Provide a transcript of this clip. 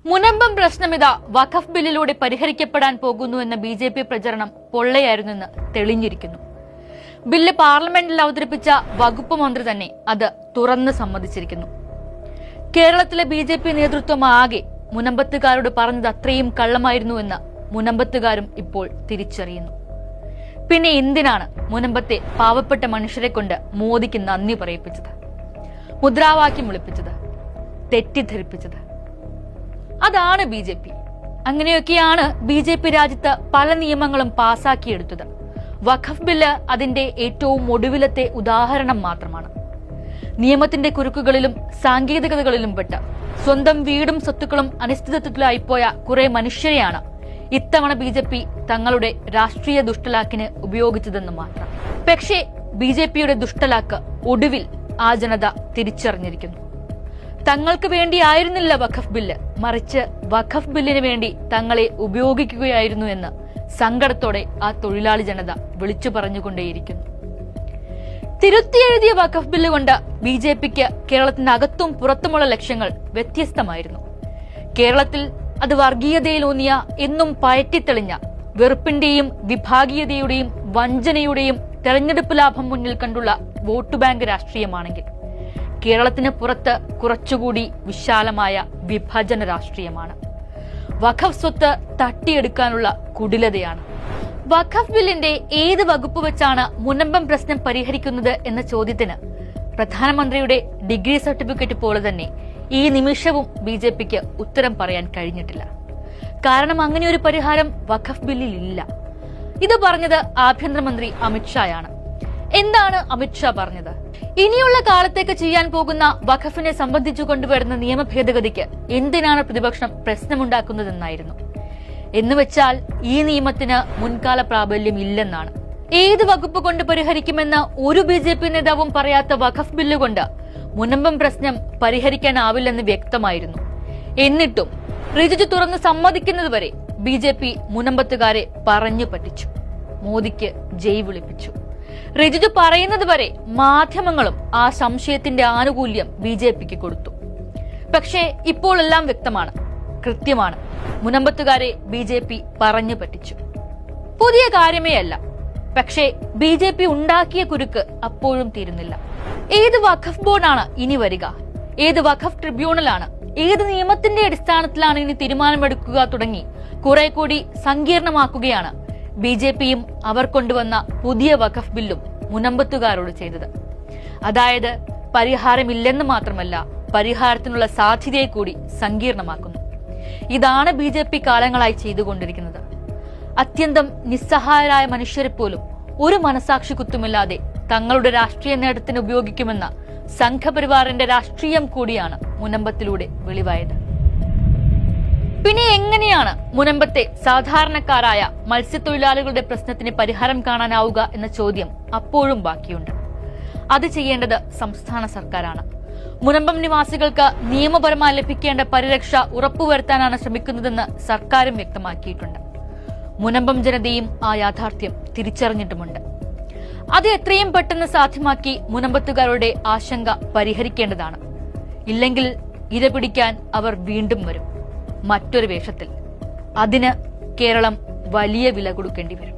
മുനമ്പം പ്രശ്നമിതാ വഖഫ് ബില്ലിലൂടെ പരിഹരിക്കപ്പെടാൻ പോകുന്നുവെന്ന BJP. പ്രചരണം പൊള്ളയായിരുന്നെന്ന് തെളിഞ്ഞിരിക്കുന്നു. Bill പാർലമെന്റിൽ അവതരിപ്പിച്ച വകുപ്പ് മന്ത്രി തന്നെ അത് തുറന്ന് സമ്മതിച്ചിരിക്കുന്നു. കേരളത്തിലെ ബി.ജെ.പി. നേതൃത്വം ആകെ മുനമ്പത്തുകാരോട് പറഞ്ഞത് അത്രയും കള്ളമായിരുന്നുവെന്ന് മുനമ്പത്തുകാരും ഇപ്പോൾ തിരിച്ചറിയുന്നു. പിന്നെ എന്തിനാണ് മുനമ്പത്തെ പാവപ്പെട്ട മനുഷ്യരെ കൊണ്ട് മോദിക്ക് നന്ദി പറയിപ്പിച്ചത്, മുദ്രാവാക്യം വിളിപ്പിച്ചത്, തെറ്റിദ്ധരിപ്പിച്ചത്? അതാണ് ബി.ജെ.പി. അങ്ങനെയൊക്കെയാണ് ബി.ജെ.പി. രാജ്യത്ത് പല നിയമങ്ങളും പാസാക്കിയെടുത്തത്. വഖഫ് ബില്ല് അതിന്റെ ഏറ്റവും ഒടുവിലത്തെ ഉദാഹരണം മാത്രമാണ്. നിയമത്തിന്റെ കുരുക്കുകളിലും സാങ്കേതികതകളിലും പെട്ട് സ്വന്തം വീടും സ്വത്തുക്കളും അനിശ്ചിതത്വത്തിലായിപ്പോയ കുറെ മനുഷ്യരെയാണ് ഇത്തവണ ബി.ജെ.പി. തങ്ങളുടെ രാഷ്ട്രീയ ദുഷ്ടലാക്കിന് ഉപയോഗിച്ചതെന്ന് മാത്രം. പക്ഷേ ബി.ജെ.പിയുടെ ദുഷ്ടലാക്ക് ഒടുവിൽ ആ ജനത തിരിച്ചറിഞ്ഞിരിക്കുന്നു. തങ്ങൾക്ക് വേണ്ടിയായിരുന്നില്ല വഖഫ് ബില്ല്, മറിച്ച് വഖഫ് ബില്ലിന് വേണ്ടി തങ്ങളെ ഉപയോഗിക്കുകയായിരുന്നു എന്ന് സങ്കടത്തോടെ ആ തൊഴിലാളി ജനത വിളിച്ചു പറഞ്ഞുകൊണ്ടേയിരിക്കുന്നു. തിരുത്തിയെഴുതിയ വഖഫ് ബില്ല് കൊണ്ട് ബി.ജെ.പിക്ക് കേരളത്തിനകത്തും പുറത്തുമുള്ള ലക്ഷ്യങ്ങൾ വ്യത്യസ്തമായിരുന്നു. കേരളത്തിൽ അത് വർഗീയതയിലൂന്നിയ, എന്നും പയറ്റിത്തെളിഞ്ഞ വെറുപ്പിന്റെയും വിഭാഗീയതയുടെയും വഞ്ചനയുടെയും തെരഞ്ഞെടുപ്പ് ലാഭം മുന്നിൽ കണ്ടുള്ള വോട്ട് ബാങ്ക് രാഷ്ട്രീയമാണെങ്കിൽ കേരളത്തിന് പുറത്ത് കുറച്ചുകൂടി വിശാലമായ വിഭജന രാഷ്ട്രീയമാണ്. വഖഫ് സ്വത്ത് തട്ടിയെടുക്കാനുള്ള കുടിലതയാണ്. വഖഫ് ബില്ലിന്റെ ഏത് വകുപ്പ് വെച്ചാണ് മുനമ്പം പ്രശ്നം പരിഹരിക്കുന്നത് എന്ന ചോദ്യത്തിന് പ്രധാനമന്ത്രിയുടെ ഡിഗ്രി സർട്ടിഫിക്കറ്റ് പോലെ തന്നെ ഈ നിമിഷവും ബി.ജെ.പിക്ക് ഉത്തരം പറയാൻ കഴിഞ്ഞിട്ടില്ല. കാരണം അങ്ങനെയൊരു പരിഹാരം വഖഫ് ബില്ലിൽ ഇല്ല. ഇത് പറഞ്ഞത് ആഭ്യന്തരമന്ത്രി അമിത്ഷായാണ്. എന്താണ് അമിത്ഷാ പറഞ്ഞത്? ഇനിയുള്ള കാലത്തേക്ക് ചെയ്യാൻ പോകുന്ന വഖഫിനെ സംബന്ധിച്ചു കൊണ്ടുവരുന്ന നിയമ ഭേദഗതിക്ക് എന്തിനാണ് പ്രതിപക്ഷം പ്രശ്നമുണ്ടാക്കുന്നതെന്നായിരുന്നു. എന്നുവെച്ചാൽ ഈ നിയമത്തിന് മുൻകാല പ്രാബല്യം ഇല്ലെന്നാണ്. ഏത് വകുപ്പ് കൊണ്ട് പരിഹരിക്കുമെന്ന് ഒരു ബി.ജെ.പി. നേതാവും പറയാത്ത വഖഫ് ബില്ല് കൊണ്ട് മുനമ്പം പ്രശ്നം പരിഹരിക്കാനാവില്ലെന്ന് വ്യക്തമായിരുന്നു. എന്നിട്ടും റിജിജു തുറന്ന് സമ്മതിക്കുന്നതുവരെ ബി.ജെ.പി. മുനമ്പത്തുകാരെ പറഞ്ഞു പറ്റിച്ചു. മോദിക്ക് ജയ് വിളിപ്പിച്ചു. റിജിജു പറയുന്നത് വരെ മാധ്യമങ്ങളും ആ സംശയത്തിന്റെ ആനുകൂല്യം ബി.ജെ.പിക്ക് കൊടുത്തു. പക്ഷേ ഇപ്പോൾ എല്ലാം വ്യക്തമാണ്, കൃത്യമാണ്. മുനമ്പത്തുകാരെ ബി.ജെ.പി. പറഞ്ഞു പറ്റിച്ചു. പുതിയ കാര്യമേ അല്ല. പക്ഷേ ബി.ജെ.പി. ഉണ്ടാക്കിയ കുരുക്ക് അപ്പോഴും തീരുന്നില്ല. ഏത് വഖഫ് ബോർഡാണ് ഇനി വരിക? ഏത് വഖഫ് ട്രിബ്യൂണലാണ്? ഏത് നിയമത്തിന്റെ അടിസ്ഥാനത്തിലാണ് ഇനി തീരുമാനമെടുക്കുക? തുടങ്ങി കുറെ കൂടി സങ്കീർണമാക്കുകയാണ് ബി.ജെ.പിയും അവർ കൊണ്ടുവന്ന പുതിയ വഖഫ് ബില്ലും മുനമ്പത്തുകാരോട് ചെയ്തത്. അതായത് പരിഹാരമില്ലെന്ന് മാത്രമല്ല, പരിഹാരത്തിനുള്ള സാധ്യതയെ കൂടി സങ്കീർണമാക്കുന്നു. ഇതാണ് ബി.ജെ.പി. കാലങ്ങളായി ചെയ്തുകൊണ്ടിരിക്കുന്നത്. അത്യന്തം നിസ്സഹായരായ മനുഷ്യരെ പോലും ഒരു മനസാക്ഷി കുത്തുമില്ലാതെ തങ്ങളുടെ രാഷ്ട്രീയ നേട്ടത്തിന് ഉപയോഗിക്കുമെന്ന സംഘപരിവാറിന്റെ രാഷ്ട്രീയം കൂടിയാണ് മുനമ്പത്തിലൂടെ വെളിവായത്. പിന്നെ എങ്ങനെയാണ് മുനമ്പത്തെ സാധാരണക്കാരായ മത്സ്യത്തൊഴിലാളികളുടെ പ്രശ്നത്തിന് പരിഹാരം കാണാനാവുക എന്ന ചോദ്യം അപ്പോഴും ബാക്കിയുണ്ട്. അത് ചെയ്യേണ്ടത് സംസ്ഥാന സർക്കാരാണ്. മുനമ്പം നിവാസികൾക്ക് നിയമപരമായി ലഭിക്കേണ്ട പരിരക്ഷ ഉറപ്പുവരുത്താനാണ് ശ്രമിക്കുന്നതെന്ന് സർക്കാരും വ്യക്തമാക്കിയിട്ടുണ്ട്. മുനമ്പം ജനതയും ആ യാഥാർത്ഥ്യം തിരിച്ചറിഞ്ഞിട്ടുമുണ്ട്. അത് എത്രയും പെട്ടെന്ന് സാധ്യമാക്കി മുനമ്പത്തുകാരുടെ ആശങ്ക പരിഹരിക്കേണ്ടതാണ്. ഇല്ലെങ്കിൽ ഇരപിടിക്കാൻ അവർ വീണ്ടും വരും, മറ്റൊരു വേഷത്തിൽ. അതിന് കേരളം വലിയ വില കൊടുക്കേണ്ടി വരും.